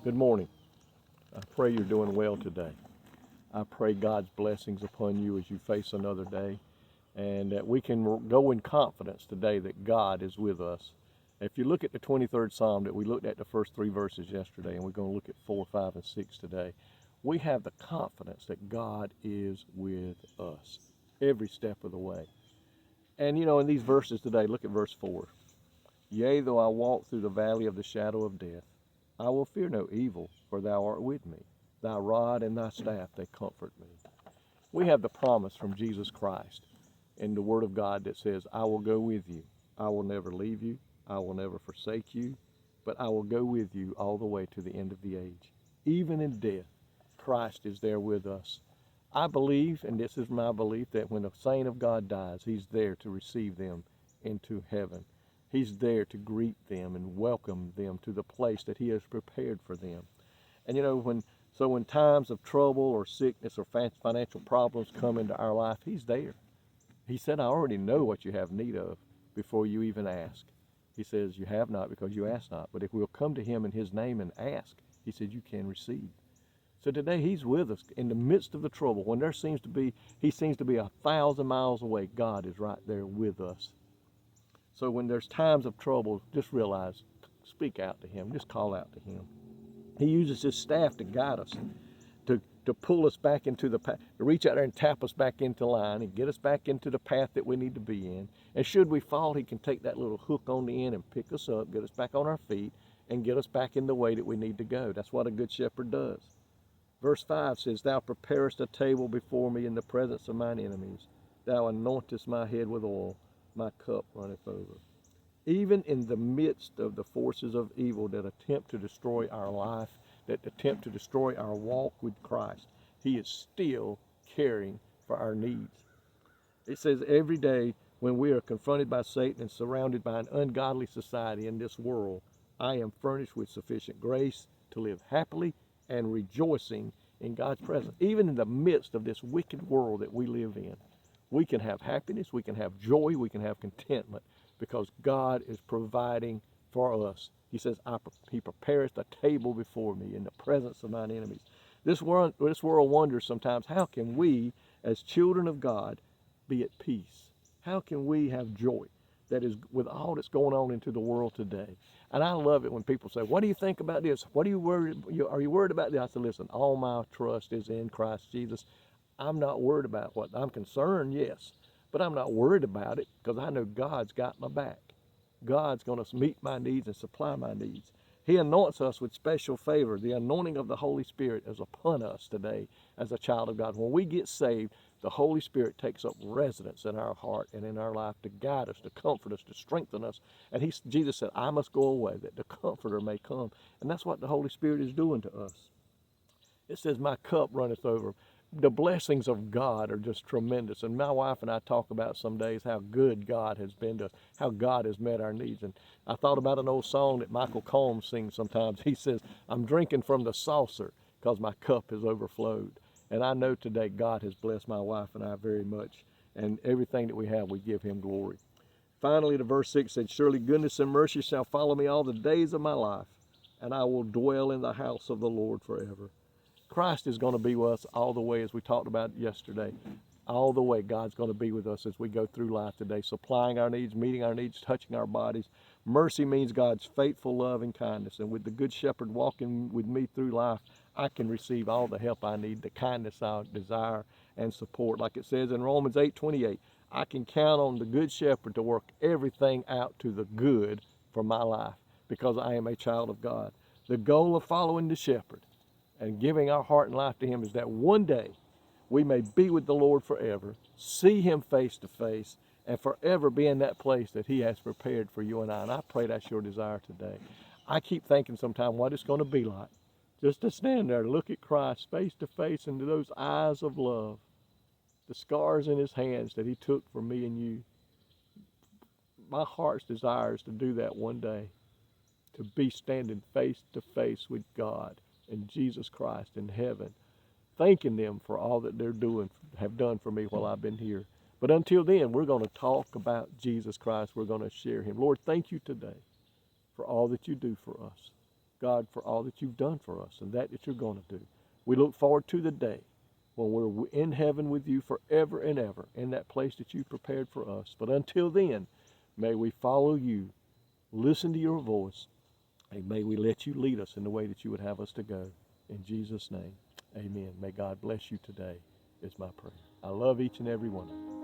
Good morning. I pray you're doing well today. I pray God's blessings upon you as you face another day, and that we can go in confidence today that God is with us. If you look at the 23rd Psalm that we looked at the first three verses yesterday, and we're going to look at 4, 5, and 6 today, we have the confidence that God is with us every step of the way. And in these verses today, look at verse 4. Yea, though I walk through the valley of the shadow of death, I will fear no evil, for thou art with me. Thy rod and thy staff, they comfort me. We have the promise from Jesus Christ in the Word of God that says, I will go with you. I will never leave you. I will never forsake you. But I will go with you all the way to the end of the age. Even in death, Christ is there with us. I believe, and this is my belief, that when a saint of God dies, he's there to receive them into heaven. He's there to greet them and welcome them to the place that he has prepared for them. And when times of trouble or sickness or financial problems come into our life, he's there. He said, I already know what you have need of before you even ask. He says, you have not because you ask not. But if we'll come to him in his name and ask, he said, you can receive. So today he's with us in the midst of the trouble. When he seems to be 1,000 miles away, God is right there with us. So when there's times of trouble, just realize, speak out to him, just call out to him. He uses his staff to guide us, to pull us back into the path, to reach out there and tap us back into line and get us back into the path that we need to be in. And should we fall, he can take that little hook on the end and pick us up, get us back on our feet, and get us back in the way that we need to go. That's what a good shepherd does. Verse 5 says, Thou preparest a table before me in the presence of mine enemies. Thou anointest my head with oil. My cup runneth over. Even in the midst of the forces of evil that attempt to destroy our life, that attempt to destroy our walk with Christ, he is still caring for our needs. It says every day when we are confronted by Satan and surrounded by an ungodly society in this world, I am furnished with sufficient grace to live happily and rejoicing in God's presence. Even in the midst of this wicked world that we live in, we can have happiness, we can have joy, we can have contentment because God is providing for us. He says, he prepares a table before me in the presence of mine enemies. This world wonders sometimes, how can we, as children of God, be at peace? How can we have joy that is with all that's going on into the world today? And I love it when people say, what do you think about this? Are you worried about this? I said, listen, all my trust is in Christ Jesus. I'm not worried about what I'm concerned, yes, but I'm not worried about it because I know God's got my back. God's going to meet my needs and supply my needs. He anoints us with special favor. The anointing of the Holy Spirit is upon us today as a child of God. When we get saved, the Holy Spirit takes up residence in our heart and in our life to guide us, to comfort us, to strengthen us. And Jesus said, I must go away that the Comforter may come. And that's what the Holy Spirit is doing to us. It says, my cup runneth over. The blessings of God are just tremendous. And my wife and I talk about some days how good God has been to us, how God has met our needs. And I thought about an old song that Michael Combs sings sometimes. He says, I'm drinking from the saucer because my cup has overflowed. And I know today God has blessed my wife and I very much. And everything that we have, we give him glory. Finally, the verse 6 said, Surely goodness and mercy shall follow me all the days of my life, and I will dwell in the house of the Lord forever. Christ is going to be with us all the way, as we talked about yesterday. All the way, God's going to be with us as we go through life today, supplying our needs, meeting our needs, touching our bodies. Mercy means God's faithful love and kindness. And with the Good Shepherd walking with me through life, I can receive all the help I need, the kindness I desire, and support. Like it says in Romans 8:28, I can count on the Good Shepherd to work everything out to the good for my life because I am a child of God. The goal of following the Shepherd and giving our heart and life to him is that one day we may be with the Lord forever, see him face to face, and forever be in that place that he has prepared for you and I. And I pray that's your desire today. I keep thinking sometimes what it's going to be like just to stand there, look at Christ face to face into those eyes of love, the scars in his hands that he took for me and you. My heart's desire is to do that one day, to be standing face to face with God and Jesus Christ in heaven, thanking them for all that have done for me while I've been here. But until then, we're going to talk about Jesus Christ. We're going to share him. Lord, thank you today for all that you do for us. God, for all that you've done for us and that you're going to do. We look forward to the day when we're in heaven with you forever and ever, in that place that you prepared for us. But until then, may we follow you, listen to your voice, and may we let you lead us in the way that you would have us to go. In Jesus' name, amen. May God bless you today is my prayer. I love each and every one of you.